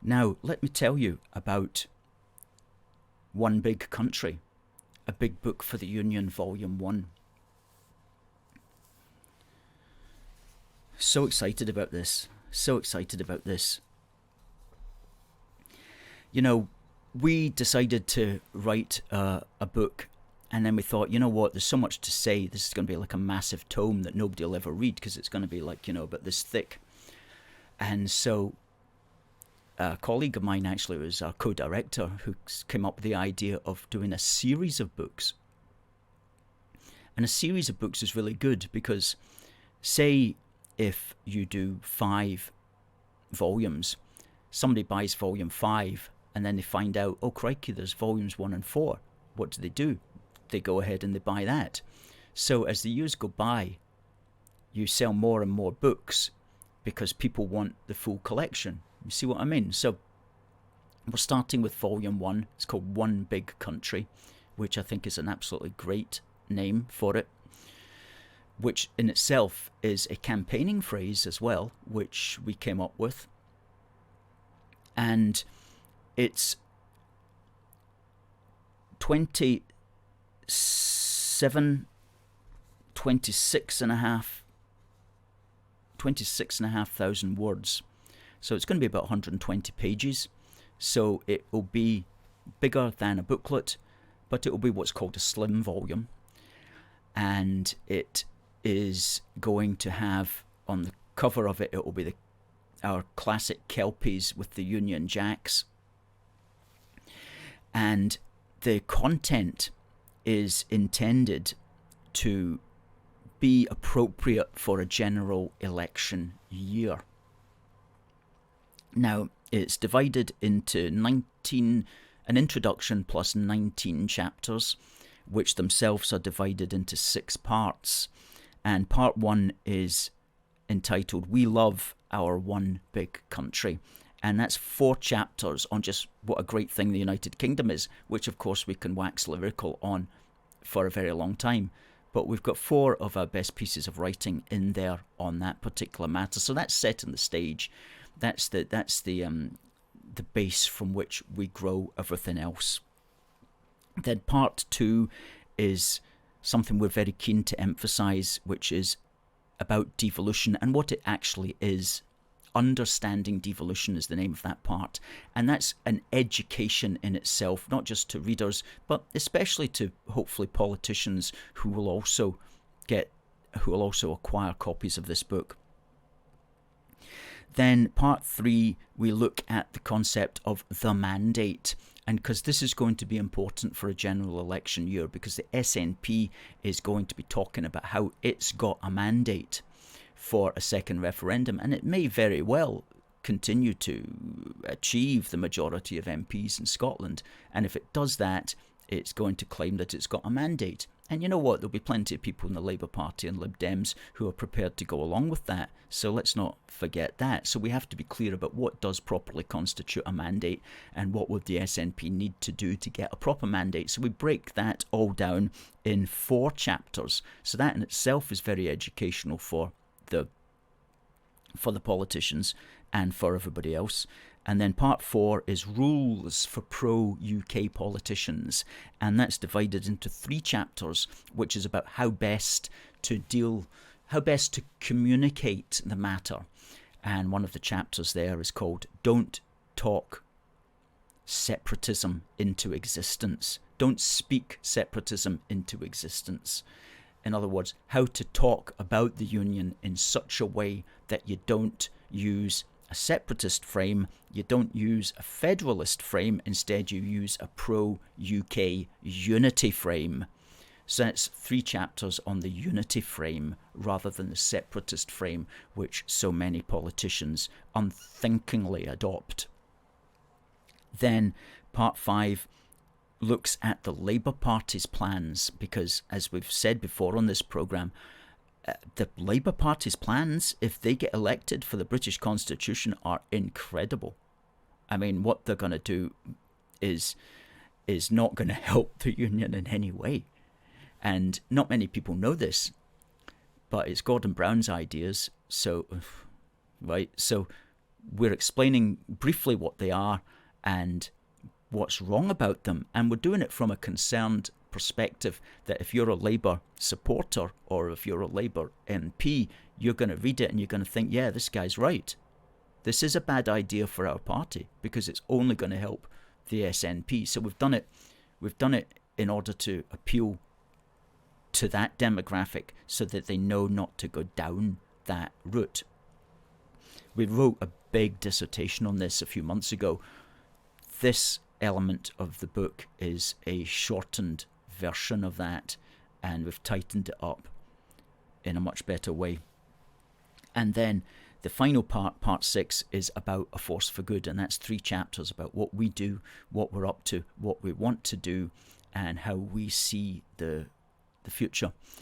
Now, let me tell you about One Big Country, a big book for the Union, Volume 1. So excited about this. So excited about this. You know, we decided to write a book, and then we thought, you know what, there's so much to say. This is going to be like a massive tome that nobody will ever read because it's going to be like, about this thick. And so a colleague of mine actually was a co-director who came up with the idea of doing a series of books. And a series of books is really good because, say, if you do 5 volumes, somebody buys volume 5 and then they find out, oh crikey, there's volumes 1 and 4. What do? They go ahead and they buy that. So as the years go by, you sell more and more books because people want the full collection. You see what I mean? So we're starting with volume 1. It's called One Big Country, which I think is an absolutely great name for it, which in itself is a campaigning phrase as well, which we came up with. And it's 26,500 words. So it's going to be about 120 pages. So it will be bigger than a booklet, but it will be what's called a slim volume. And it is going to have, on the cover of it, it will be our classic Kelpies with the Union Jacks. And the content is intended to be appropriate for a general election year. Now, it's divided into an introduction plus 19 chapters, which themselves are divided into 6 parts. And part 1 is entitled We Love Our One Big Country. And that's 4 chapters on just what a great thing the United Kingdom is, which of course we can wax lyrical on for a very long time. But we've got 4 of our best pieces of writing in there on that particular matter. So that's setting the stage. That's the base from which we grow everything else. Then part 2 is something we're very keen to emphasize, which is about devolution and what it actually is. Understanding Devolution is the name of that part, and that's an education in itself, not just to readers, but especially to hopefully politicians who will also acquire copies of this book. Then part 3, we look at the concept of the mandate, and because this is going to be important for a general election year, because the SNP is going to be talking about how it's got a mandate for a second referendum, and it may very well continue to achieve the majority of MPs in Scotland, and if it does that, it's going to claim that it's got a mandate. And you know what, there'll be plenty of people in the Labour Party and Lib Dems who are prepared to go along with that, so let's not forget that. So we have to be clear about what does properly constitute a mandate and what would the SNP need to do to get a proper mandate. So we break that all down in 4 chapters, so that in itself is very educational for the politicians and for everybody else. And then part 4 is rules for pro-UK politicians, and that's divided into 3 chapters, which is about how best to communicate the matter. And one of the chapters there is called Don't Talk Separatism into Existence. Don't speak separatism into existence. In other words, how to talk about the Union in such a way that you don't use a separatist frame, you don't use a federalist frame, instead you use a pro-UK unity frame. So that's 3 chapters on the unity frame rather than the separatist frame, which so many politicians unthinkingly adopt. Then part 5 looks at the Labour Party's plans, because as we've said before on this programme, the Labour Party's plans, if they get elected for the British Constitution, are incredible. I mean, what they're going to do is not going to help the Union in any way. And not many people know this, but it's Gordon Brown's ideas. So we're explaining briefly what they are and what's wrong about them, and we're doing it from a concerned perspective that if you're a Labour supporter or if you're a Labour MP, you're going to read it and you're going to think, yeah, this guy's right. This is a bad idea for our party because it's only going to help the SNP. So we've done it in order to appeal to that demographic so that they know not to go down that route. We wrote a big dissertation on this a few months ago. This element of the book is a shortened version of that, and we've tightened it up in a much better way. And then the final part 6, is about A Force for Good, and that's 3 chapters about what we do, what we're up to, what we want to do, and how we see the future.